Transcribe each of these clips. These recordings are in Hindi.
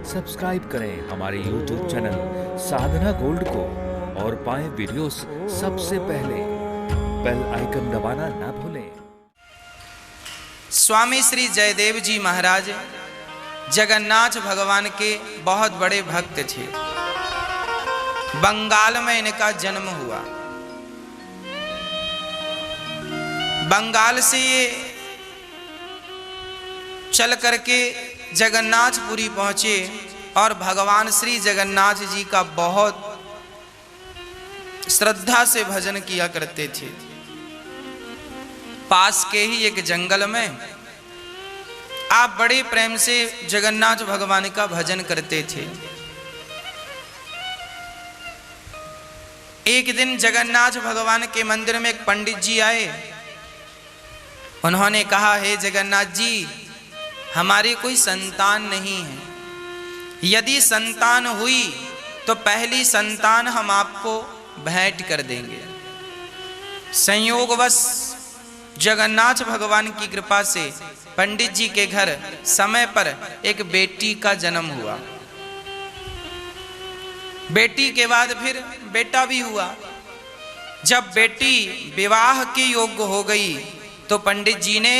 सब्सक्राइब करें हमारे YouTube चैनल साधना गोल्ड को और पाएं वीडियोस सबसे पहले। बेल आइकन दबाना ना भूलें। स्वामी श्री जयदेव जी महाराज जगन्नाथ भगवान के बहुत बड़े भक्त थे। बंगाल में इनका जन्म हुआ। बंगाल से ये चल करके जगन्नाथपुरी पहुंचे और भगवान श्री जगन्नाथ जी का बहुत श्रद्धा से भजन किया करते थे। पास के ही एक जंगल में आप बड़े प्रेम से जगन्नाथ भगवान का भजन करते थे। एक दिन जगन्नाथ भगवान के मंदिर में एक पंडित जी आए। उन्होंने कहा, हे जगन्नाथ जी, हमारी कोई संतान नहीं है। यदि संतान हुई तो पहली संतान हम आपको भेंट कर देंगे। संयोगवश जगन्नाथ भगवान की कृपा से पंडित जी के घर समय पर एक बेटी का जन्म हुआ। बेटी के बाद फिर बेटा भी हुआ। जब बेटी विवाह के योग्य हो गई तो पंडित जी ने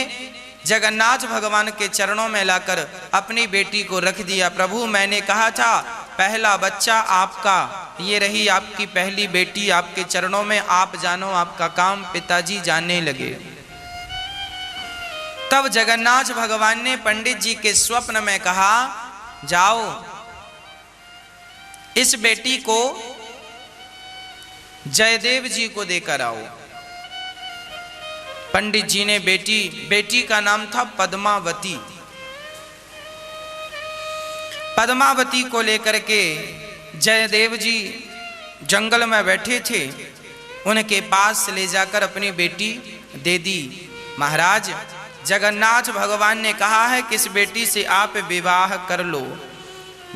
जगन्नाथ भगवान के चरणों में लाकर अपनी बेटी को रख दिया। प्रभु, मैंने कहा था पहला बच्चा आपका, ये रही आपकी पहली बेटी आपके चरणों में, आप जानो आपका काम। पिताजी जानने लगे। तब जगन्नाथ भगवान ने पंडित जी के स्वप्न में कहा, जाओ इस बेटी को जयदेव जी को देकर आओ। पंडित जी ने बेटी का नाम था पद्मावती। पद्मावती को लेकर के जयदेव जी जंगल में बैठे थे। उनके पास ले जाकर अपनी बेटी दे दी। महाराज, जगन्नाथ भगवान ने कहा है कि इस बेटी से आप विवाह कर लो।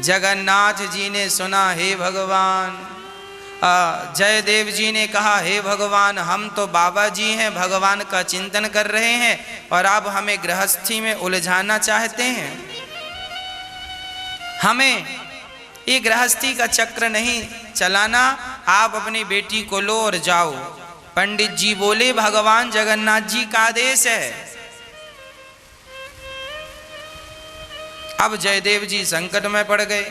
जगन्नाथ जी ने सुना, हे भगवान। जयदेव जी ने कहा, हे भगवान, हम तो बाबा जी हैं, भगवान का चिंतन कर रहे हैं और आप हमें गृहस्थी में उलझाना चाहते हैं। हमें ये गृहस्थी का चक्र नहीं चलाना। आप अपनी बेटी को लो और जाओ। पंडित जी बोले, भगवान जगन्नाथ जी का आदेश है। अब जयदेव जी संकट में पड़ गए।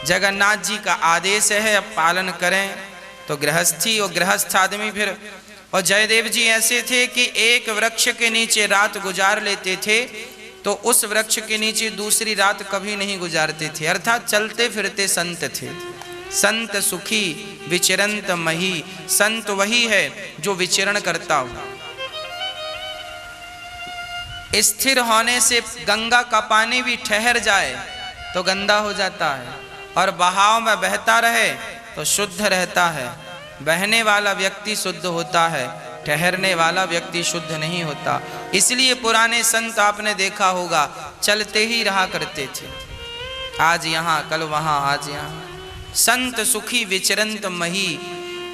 जगन्नाथ जी का आदेश है, अब पालन करें। तो गृहस्थी और गृहस्थ आदमी फिर, और जयदेव जी ऐसे थे कि एक वृक्ष के नीचे रात गुजार लेते थे तो उस वृक्ष के नीचे दूसरी रात कभी नहीं गुजारते थे। अर्थात चलते फिरते संत थे। संत सुखी विचरंत मही। संत वही है जो विचरण करता हो। स्थिर होने से गंगा का पानी भी ठहर जाए तो गंदा हो जाता है, और बहाव में बहता रहे तो शुद्ध रहता है। बहने वाला व्यक्ति शुद्ध होता है, ठहरने वाला व्यक्ति शुद्ध नहीं होता। इसलिए पुराने संत आपने देखा होगा चलते ही रहा करते थे। आज यहाँ कल वहाँ, आज यहाँ। संत सुखी विचरंत मही।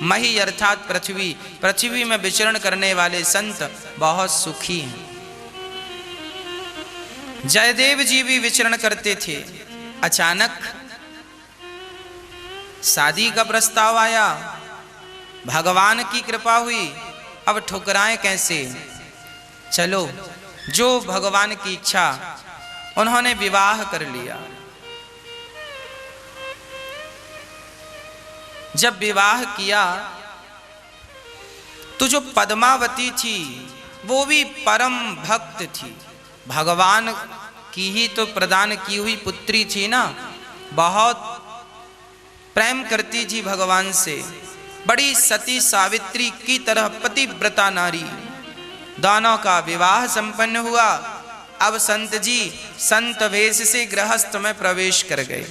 मही अर्थात पृथ्वी। पृथ्वी में विचरण करने वाले संत बहुत सुखी हैं। जयदेव जी भी विचरण करते थे। अचानक शादी का प्रस्ताव आया। भगवान की कृपा हुई। अब ठुकराएं कैसे? चलो, जो भगवान की इच्छा, उन्होंने विवाह कर लिया। जब विवाह किया तो जो पद्मावती थी वो भी परम भक्त थी। भगवान की ही तो प्रदान की हुई पुत्री थी ना। बहुत प्रेम करती थी भगवान से। बड़ी सती सावित्री की तरह पतिव्रता नारी। दोनों का विवाह संपन्न हुआ। अब संत जी संत वेश से गृहस्थ में प्रवेश कर गए।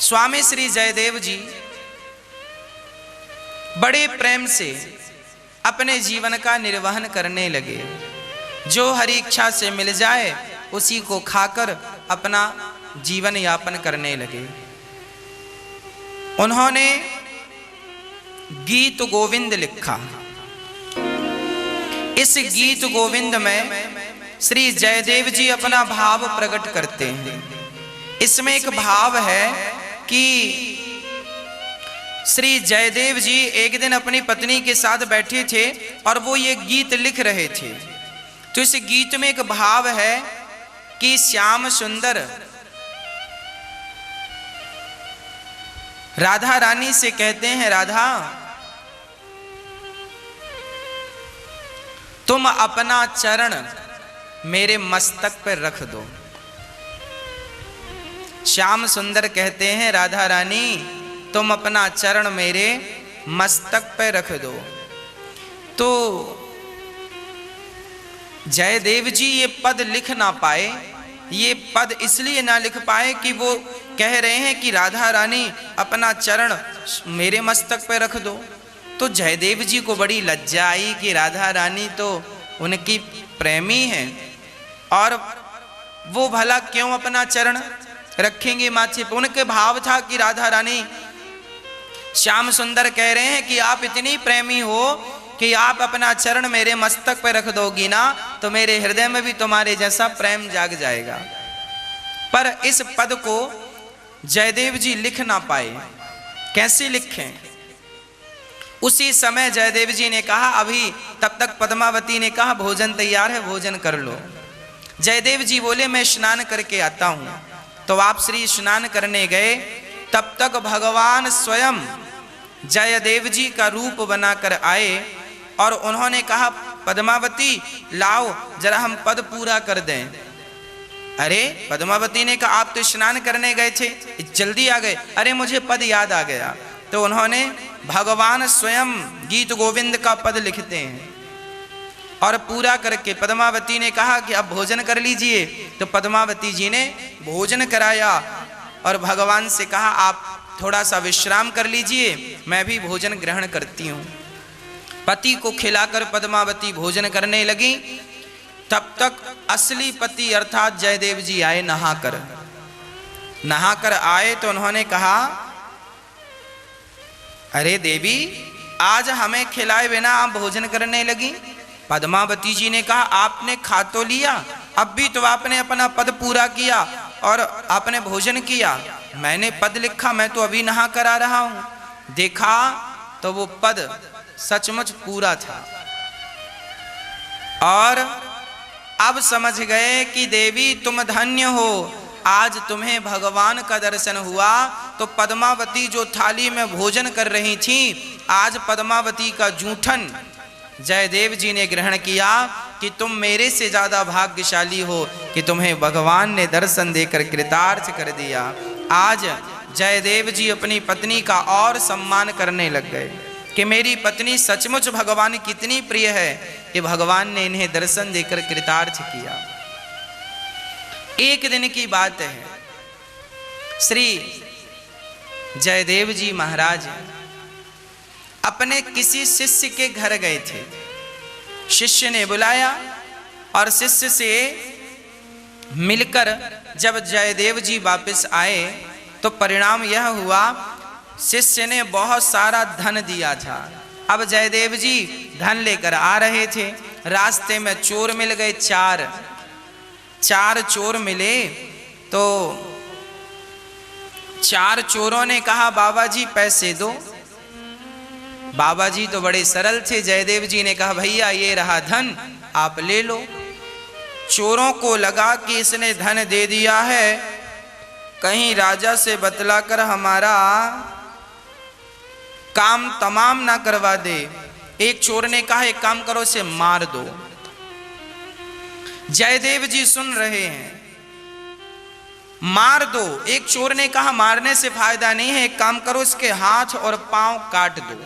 स्वामी श्री जयदेव जी बड़े प्रेम से अपने जीवन का निर्वहन करने लगे। जो हरि इच्छा से मिल जाए उसी को खाकर अपना जीवन यापन करने लगे। उन्होंने गीत गोविंद लिखा। इस गीत गोविंद में श्री जयदेव जी अपना भाव प्रकट करते हैं। इसमें एक भाव है कि श्री जयदेव जी एक दिन अपनी पत्नी के साथ बैठे थे और वो ये गीत लिख रहे थे। तो इस गीत में एक भाव है कि श्याम सुंदर राधा रानी से कहते हैं, राधा तुम अपना चरण मेरे मस्तक पर रख दो। श्याम सुंदर कहते हैं, राधा रानी तुम अपना चरण मेरे मस्तक पर रख दो। तो जयदेव जी ये पद लिख ना पाए, ये पद इसलिए ना लिख पाए कि वो कह रहे हैं कि राधा रानी अपना चरण मेरे मस्तक पर रख दो। तो जयदेव जी को बड़ी लज्जा आई कि राधा रानी तो उनकी प्रेमी है और वो भला क्यों अपना चरण रखेंगे माथे पर। उनके भाव था कि राधा रानी, श्याम सुंदर कह रहे हैं कि आप इतनी प्रेमी हो कि आप अपना चरण मेरे मस्तक पर रख दोगी ना तो मेरे हृदय में भी तुम्हारे जैसा प्रेम जाग जाएगा। पर इस पद को जयदेव जी लिख ना पाए, कैसे लिखें। उसी समय जयदेव जी ने कहा, अभी तब तक पद्मावती ने कहा भोजन तैयार है, भोजन कर लो। जयदेव जी बोले मैं स्नान करके आता हूं। तो आप श्री स्नान करने गए, तब तक भगवान स्वयं जयदेव जी का रूप बनाकर आए और उन्होंने कहा पद्मावती लाओ जरा हम पद पूरा कर दें। अरे पद्मावती ने कहा आप तो स्नान करने गए थे, जल्दी आ गए। अरे मुझे पद याद आ गया। तो उन्होंने भगवान स्वयं गीत गोविंद का पद लिखते हैं और पूरा करके पद्मावती ने कहा कि अब भोजन कर लीजिए। तो पद्मावती जी ने भोजन कराया और भगवान से कहा आप थोड़ा सा विश्राम कर लीजिए, मैं भी भोजन ग्रहण करती हूँ। पति को खिलाकर पद्मावती भोजन करने लगी। तब तक असली पति अर्थात जयदेव जी आए नहाकर आए। तो उन्होंने कहा अरे देवी आज हमें खिलाए बिना आप भोजन करने लगी। पद्मावती जी ने कहा आपने खा तो लिया, अब भी तो आपने अपना पद पूरा किया और आपने भोजन किया। मैंने पद लिखा, मैं तो अभी नहा कर आ रहा हूं। देखा तो वो पद सचमुच पूरा था और अब समझ गए कि देवी तुम धन्य हो, आज तुम्हें भगवान का दर्शन हुआ। तो पद्मावती जो थाली में भोजन कर रही थी, आज पद्मावती का जूठन जयदेव जी ने ग्रहण किया कि तुम मेरे से ज्यादा भाग्यशाली हो कि तुम्हें भगवान ने दर्शन देकर कृतार्थ कर दिया। आज जयदेव जी अपनी पत्नी का और सम्मान करने लग गए कि मेरी पत्नी सचमुच भगवान कितनी प्रिय है कि भगवान ने इन्हें दर्शन देकर कृतार्थ किया। एक दिन की बात है, श्री जयदेव जी महाराज अपने किसी शिष्य के घर गए थे। शिष्य ने बुलाया और शिष्य से मिलकर जब जयदेव जी वापस आए तो परिणाम यह हुआ शिष्य ने बहुत सारा धन दिया था। अब जयदेव जी धन लेकर आ रहे थे, रास्ते में चोर मिल गए। चार चोर मिले तो चार चोरों ने कहा बाबा जी पैसे दो। बाबा जी तो बड़े सरल थे। जयदेव जी ने कहा भैया ये रहा धन, आप ले लो। चोरों को लगा कि इसने धन दे दिया है, कहीं राजा से बतलाकर हमारा काम तमाम ना करवा दे। एक चोर ने कहा एक काम करो, इसे मार दो। जयदेव जी सुन रहे हैं, मार दो। एक चोर ने कहा मारने से फायदा नहीं है, एक काम करो इसके हाथ और पांव काट दो।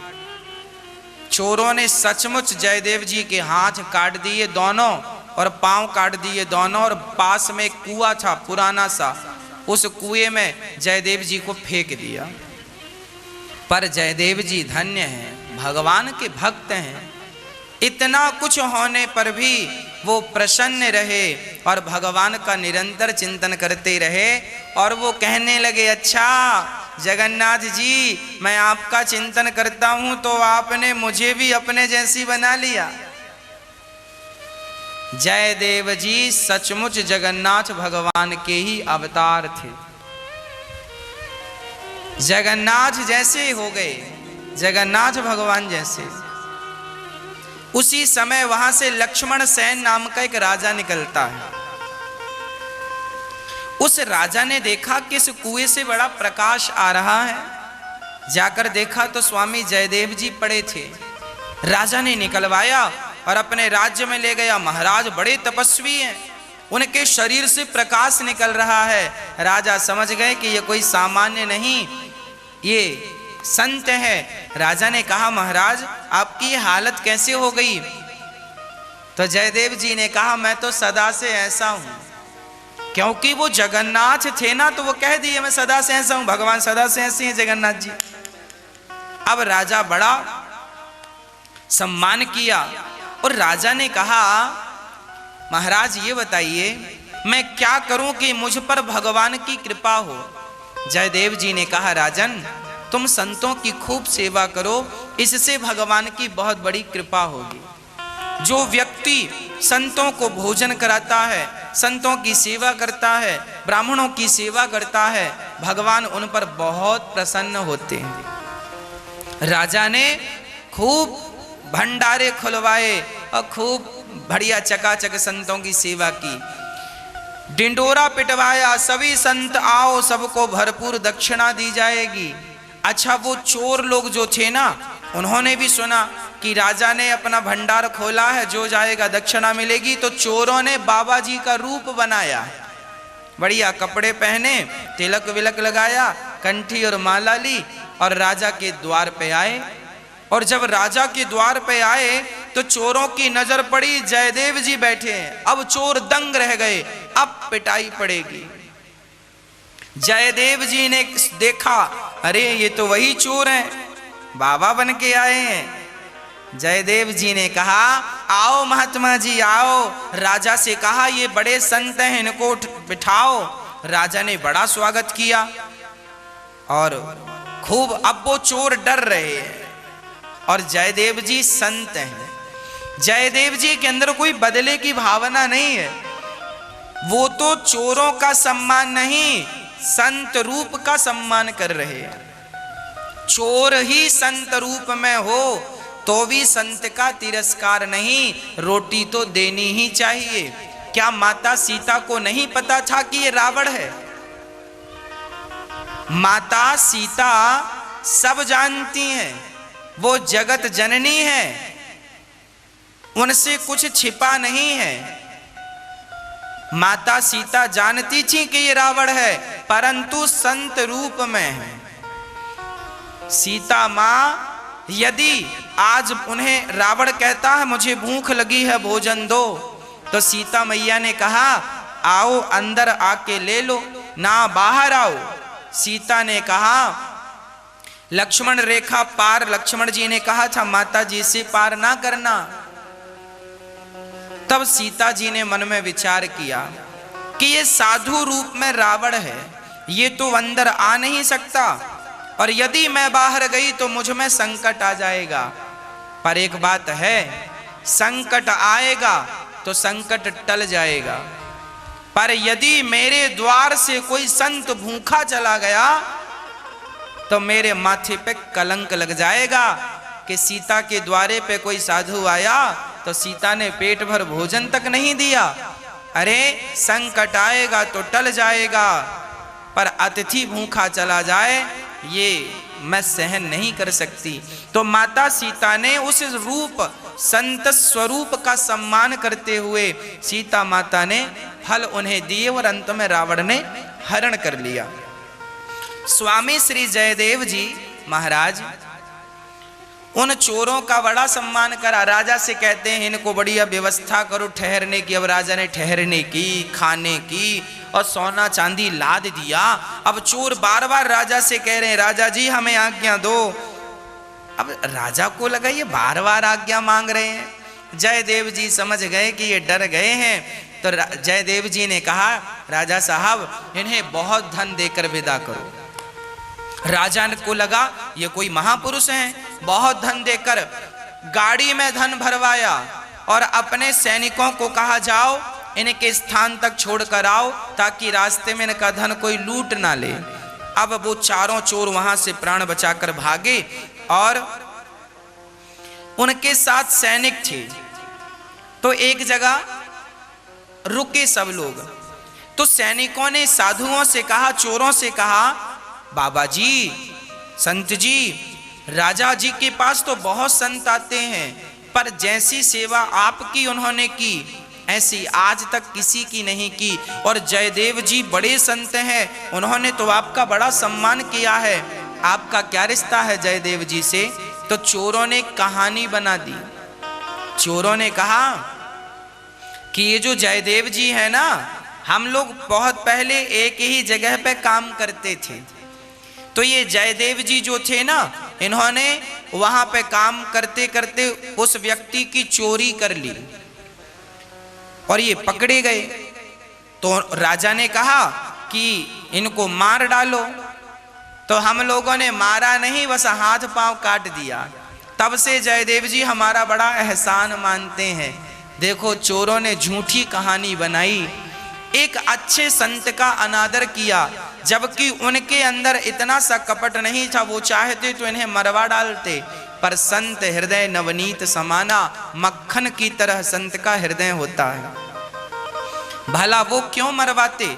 चोरों ने सचमुच जयदेव जी के हाथ काट दिए दोनों और पांव काट दिए दोनों, और पास में एक कुआं था पुराना सा, उस कुएं में जयदेव जी को फेंक दिया। पर जयदेव जी धन्य हैं, भगवान के भक्त हैं। इतना कुछ होने पर भी वो प्रसन्न रहे और भगवान का निरंतर चिंतन करते रहे। और वो कहने लगे अच्छा जगन्नाथ जी मैं आपका चिंतन करता हूं तो आपने मुझे भी अपने जैसी बना लिया। जयदेव जी सचमुच जगन्नाथ भगवान के ही अवतार थे। जगन्नाथ जैसे हो गए, जगन्नाथ भगवान जैसे। उसी समय वहां से लक्ष्मण सेन नाम का एक राजा निकलता है। उस राजा ने देखा कि इस कुएं से बड़ा प्रकाश आ रहा है। जाकर देखा तो स्वामी जयदेव जी पड़े थे। राजा ने निकलवाया और अपने राज्य में ले गया। महाराज बड़े तपस्वी हैं, उनके शरीर से प्रकाश निकल रहा है। राजा समझ गए कि ये कोई सामान्य नहीं, ये संत है। राजा ने कहा महाराज आपकी हालत कैसे हो गई? तो जयदेव जी ने कहा मैं तो सदा से ऐसा हूं। क्योंकि वो जगन्नाथ थे ना, तो वो कह दिए मैं सदा से ऐसा हूं, भगवान सदा से ऐसे हैं जगन्नाथ जी। अब राजा बड़ा सम्मान किया और राजा ने कहा महाराज ये बताइए मैं क्या करूं कि मुझ पर भगवान की कृपा हो? जयदेव जी ने कहा राजन तुम संतों की खूब सेवा करो, इससे भगवान की बहुत बड़ी कृपा होगी। जो व्यक्ति संतों को भोजन कराता है, संतों की सेवा करता है, ब्राह्मणों की सेवा करता है, भगवान उन पर बहुत प्रसन्न होते हैं। राजा ने खूब भंडारे खुलवाए और खूब बढ़िया चकाचक संतों की सेवा की। डिंडोरा पिटवाया, सभी संत आओ, सबको भरपूर दक्षिणा दी जाएगी। अच्छा वो चोर लोग जो थे ना, उन्होंने भी सुना कि राजा ने अपना भंडार खोला है, जो जाएगा दक्षिणा मिलेगी। तो चोरों ने बाबा जी का रूप बनाया, बढ़िया कपड़े पहने, तिलक विलक लगाया, कंठी और माला ली और राजा के द्वार पे आए। और जब राजा के द्वार पे आए तो चोरों की नजर पड़ी जयदेव जी बैठे हैं। अब चोर दंग रह गए, अब पिटाई पड़ेगी। जयदेव जी ने देखा अरे ये तो वही चोर हैं, बाबा बन के आए हैं। जयदेव जी ने कहा आओ महात्मा जी आओ। राजा से कहा ये बड़े संत हैं, इनको बिठाओ। राजा ने बड़ा स्वागत किया और खूब, अब वो चोर डर रहे हैं और जयदेव जी संत हैं। जयदेव जी के अंदर कोई बदले की भावना नहीं है। वो तो चोरों का सम्मान नहीं, संत रूप का सम्मान कर रहे हैं। चोर ही संत रूप में हो तो भी संत का तिरस्कार नहीं, रोटी तो देनी ही चाहिए। क्या माता सीता को नहीं पता था कि ये रावण है? माता सीता सब जानती हैं, वो जगत जननी है, उनसे कुछ छिपा नहीं है। माता सीता जानती थी कि ये रावण है, परंतु संत रूप में है। सीता मां यदि आज उन्हें रावण कहता है मुझे भूख लगी है भोजन दो, तो सीता मैया ने कहा आओ अंदर आके ले लो, ना बाहर आओ। सीता ने कहा लक्ष्मण रेखा पार, लक्ष्मण जी ने कहा था माता जी से पार ना करना। तब सीता जी ने मन में विचार किया कि ये साधु रूप में रावण है, ये तो अंदर आ नहीं सकता, और यदि मैं बाहर गई तो मुझ में संकट आ जाएगा। पर एक बात है, संकट आएगा तो संकट टल जाएगा, पर यदि मेरे द्वार से कोई संत भूखा चला गया तो मेरे माथे पे कलंक लग जाएगा कि सीता के द्वारे पे कोई साधु आया तो सीता ने पेट भर भोजन तक नहीं दिया। अरे संकट आएगा तो टल जाएगा, पर अतिथि भूखा चला जाए ये मैं सहन नहीं कर सकती। तो माता सीता ने उस रूप संत स्वरूप का सम्मान करते हुए सीता माता ने फल उन्हें दिए और अंत में रावण ने हरण कर लिया। स्वामी श्री जयदेव जी महाराज उन चोरों का बड़ा सम्मान करा। राजा से कहते हैं इनको बढ़िया व्यवस्था करो ठहरने की। अब राजा ने ठहरने की, खाने की और सोना चांदी लाद दिया। अब चोर बार बार राजा से कह रहे हैं राजा जी हमें आज्ञा दो। अब राजा को लगा ये बार बार आज्ञा मांग रहे हैं। जयदेव जी समझ गए कि ये डर गए हैं, तो जयदेव जी ने कहा राजा साहब इन्हें बहुत धन देकर विदा करो। राजा को लगा ये कोई महापुरुष हैं, बहुत धन देकर गाड़ी में धन भरवाया और अपने सैनिकों को कहा जाओ इनके स्थान तक छोड़ कर आओ ताकि रास्ते में इनका धन कोई लूट ना ले। अब वो चारों चोर वहां से प्राण बचाकर भागे और उनके साथ सैनिक थे। तो एक जगह रुके सब लोग। तो सैनिकों ने साधुओं से कहा, चोरों से कहा, बाबा जी, संत जी, राजा जी के पास तो बहुत संत आते हैं, पर जैसी सेवा आपकी उन्होंने की ऐसी आज तक किसी की नहीं की। और जयदेव जी बड़े संत हैं, उन्होंने तो आपका बड़ा सम्मान किया है, आपका क्या रिश्ता है जयदेव जी से? तो चोरों ने कहानी बना दी। चोरों ने कहा कि ये जो जयदेव जी है ना, हम लोग बहुत पहले एक ही जगह पे काम करते थे। तो ये जयदेव जी जो थे ना, इन्होंने वहां पे काम करते करते उस व्यक्ति की चोरी कर ली और ये पकड़े गए। तो राजा ने कहा कि इनको मार डालो। तो हम लोगों ने मारा नहीं, बस हाथ पांव काट दिया। तब से जयदेव जी हमारा बड़ा एहसान मानते हैं। देखो, चोरों ने झूठी कहानी बनाई, एक अच्छे संत का अनादर किया, जबकि उनके अंदर इतना सा कपट नहीं था। वो चाहते तो इन्हें मरवा डालते, पर संत हृदय नवनीत समाना, मक्खन की तरह संत का हृदय होता है। भला वो क्यों मरवाते?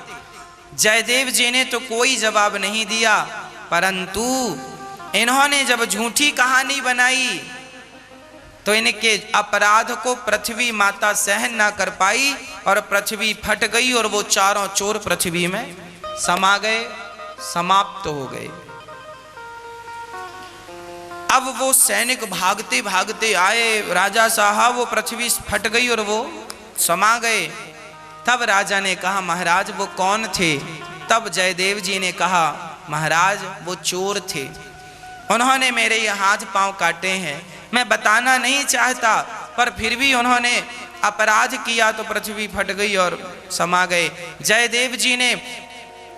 जयदेव जी ने तो कोई जवाब नहीं दिया, परंतु इन्होंने जब झूठी कहानी बनाई तो इनके अपराध को पृथ्वी माता सहन ना कर पाई और पृथ्वी फट गई और वो चारों चोर पृथ्वी में समा गए, समाप्त हो गए। अब वो सैनिक भागते भागते आए, राजा साहब वो पृथ्वी फट गई और वो समा गए। तब राजा ने कहा, महाराज वो कौन थे? तब जयदेव जी ने कहा, महाराज वो चोर थे, उन्होंने मेरे ये हाथ पांव काटे हैं। मैं बताना नहीं चाहता, पर फिर भी उन्होंने अपराध किया तो पृथ्वी फट गई और समा गए। जयदेव जी ने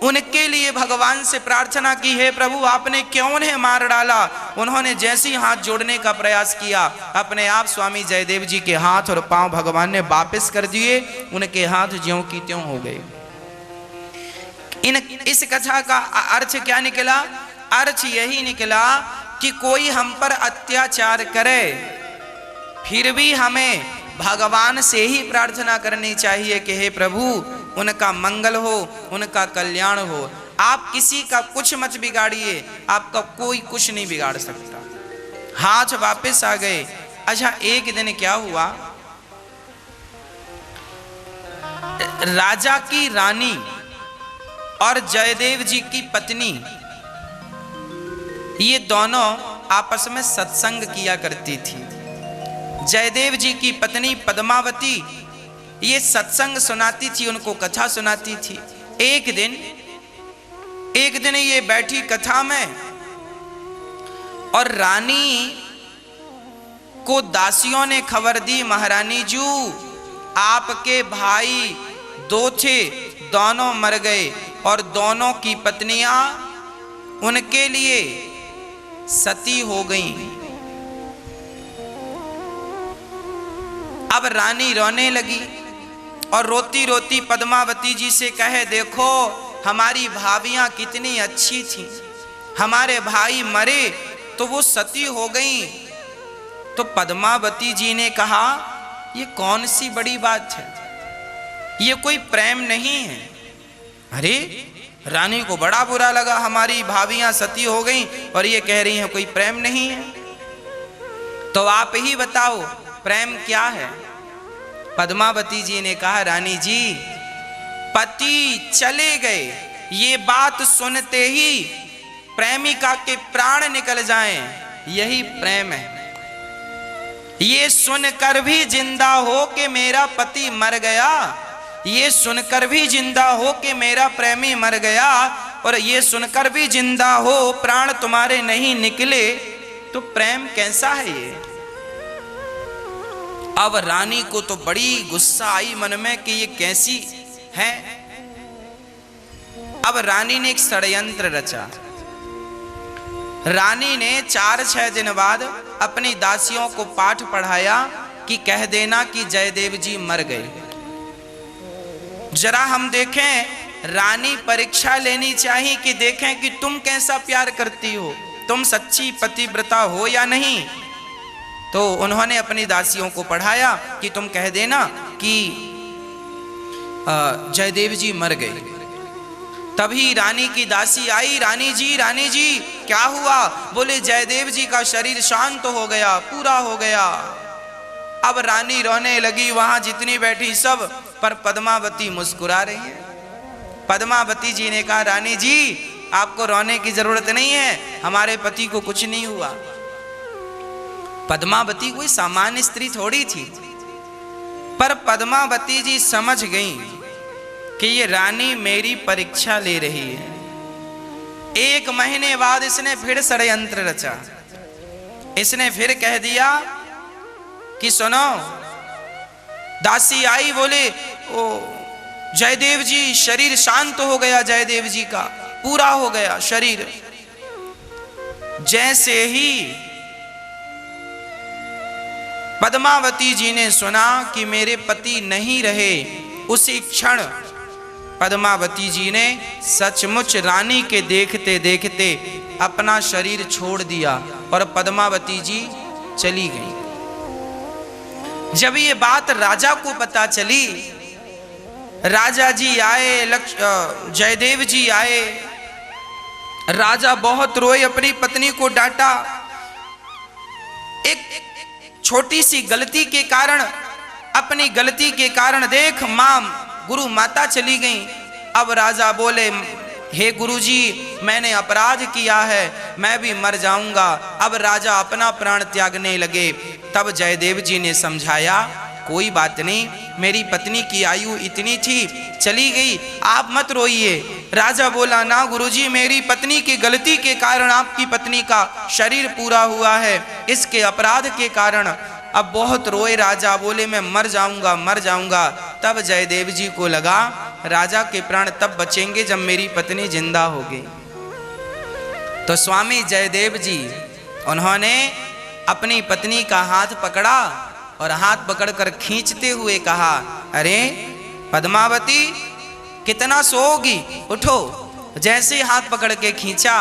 उनके लिए भगवान से प्रार्थना की, हे प्रभु आपने क्यों उन्हें मार डाला? उन्होंने जैसे ही हाथ जोड़ने का प्रयास किया, अपने आप स्वामी जयदेव जी के हाथ और पांव भगवान ने वापस कर दिए, उनके हाथ ज्यों की त्यों हो गए। इस कथा का अर्थ क्या निकला? अर्थ यही निकला कि कोई हम पर अत्याचार करे, फिर भी हमें भगवान से ही प्रार्थना करनी चाहिए कि हे प्रभु उनका मंगल हो, उनका कल्याण हो। आप किसी का कुछ मत बिगाड़िए, आपका कोई कुछ नहीं बिगाड़ सकता। हाथ वापस आ गए। अच्छा, एक दिन क्या हुआ, राजा की रानी और जयदेव जी की पत्नी ये दोनों आपस में सत्संग किया करती थी। जयदेव जी की पत्नी पद्मावती ये सत्संग सुनाती थी, उनको कथा सुनाती थी। एक दिन ये बैठी कथा में और रानी को दासियों ने खबर दी, महारानी जी आपके भाई दो थे, दोनों मर गए और दोनों की पत्नियां उनके लिए सती हो गईं। अब रानी रोने लगी और रोती रोती पद्मावती जी से कहे, देखो हमारी भाभियां कितनी अच्छी थीं, हमारे भाई मरे तो वो सती हो गईं। तो पद्मावती जी ने कहा, ये कौन सी बड़ी बात है, ये कोई प्रेम नहीं है। अरे रानी को बड़ा बुरा लगा, हमारी भाभियां सती हो गईं और ये कह रही हैं कोई प्रेम नहीं है। तो आप ही बताओ प्रेम क्या है? पद्मावती जी ने कहा, रानी जी पति चले गए, ये बात सुनते ही प्रेमिका के प्राण निकल जाएं, यही प्रेम है। ये सुनकर भी जिंदा हो कि मेरा पति मर गया, ये सुनकर भी जिंदा हो कि मेरा प्रेमी मर गया, और ये सुनकर भी जिंदा हो प्राण तुम्हारे नहीं निकले, तो प्रेम कैसा है ये? अब रानी को तो बड़ी गुस्सा आई मन में कि ये कैसी है। अब रानी ने एक षड्यंत्र रचा। रानी ने 4-6 दिन बाद अपनी दासियों को पाठ पढ़ाया कि कह देना कि जयदेव जी मर गए। जरा हम देखें, रानी परीक्षा लेनी चाहिए कि देखें कि तुम कैसा प्यार करती हो, तुम सच्ची पतिव्रता हो या नहीं। तो उन्होंने अपनी दासियों को पढ़ाया कि तुम कह देना कि जयदेव जी मर गए। तभी रानी की दासी आई, रानी जी क्या हुआ? बोले जयदेव जी का शरीर शांत हो गया, पूरा हो गया। अब रानी रोने लगी, वहां जितनी बैठी सब, पर पद्मावती मुस्कुरा रही है। पद्मावती जी ने कहा, रानी जी आपको रोने की जरूरत नहीं है, हमारे पति को कुछ नहीं हुआ। पद्मावती कोई सामान्य स्त्री थोड़ी थी, पर पद्मावती जी समझ गई कि ये रानी मेरी परीक्षा ले रही है। 1 महीने बाद इसने फिर षड्यंत्र रचा। इसने फिर कह दिया कि सुनो, दासी आई, बोले ओ जयदेव जी शरीर शांत हो गया, जयदेव जी का पूरा हो गया शरीर। जैसे ही पद्मावती जी ने सुना कि मेरे पति नहीं रहे, उसी क्षण पद्मावती जी ने सचमुच रानी के देखते देखते अपना शरीर छोड़ दिया और पद्मावती जी चली गई। जब ये बात राजा को पता चली, राजा जी आए, जयदेव जी आए। राजा बहुत रोए, अपनी पत्नी को डांटा। एक छोटी सी गलती के कारण, अपनी गलती के कारण देख मां गुरु माता चली गई। अब राजा बोले, हे गुरुजी मैंने अपराध किया है, मैं भी मर जाऊंगा। अब राजा अपना प्राण त्यागने लगे। तब जयदेव जी ने समझाया, कोई बात नहीं, मेरी पत्नी की आयु इतनी थी, चली गई, आप मत रोइए। राजा बोला, ना गुरुजी, मेरी पत्नी की गलती के कारण आपकी पत्नी का शरीर पूरा हुआ है, इसके अपराध के कारण। अब बहुत रोए राजा, बोले मैं मर जाऊंगा, मर जाऊंगा। तब जयदेव जी को लगा राजा के प्राण तब बचेंगे जब मेरी पत्नी जिंदा होगी। तो स्वामी जयदेव जी उन्होंने अपनी पत्नी का हाथ पकड़ा और हाथ पकड़कर खींचते हुए कहा, अरे पद्मावती कितना सोओगी, उठो। जैसे हाथ पकड़ के खींचा,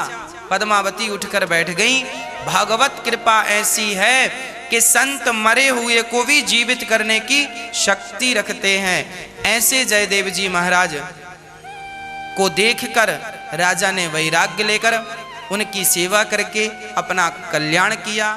पद्मावती उठकर बैठ गई। भागवत कृपा ऐसी है कि संत मरे हुए को भी जीवित करने की शक्ति रखते हैं। ऐसे जयदेव जी महाराज को देखकर राजा ने वैराग्य लेकर उनकी सेवा करके अपना कल्याण किया।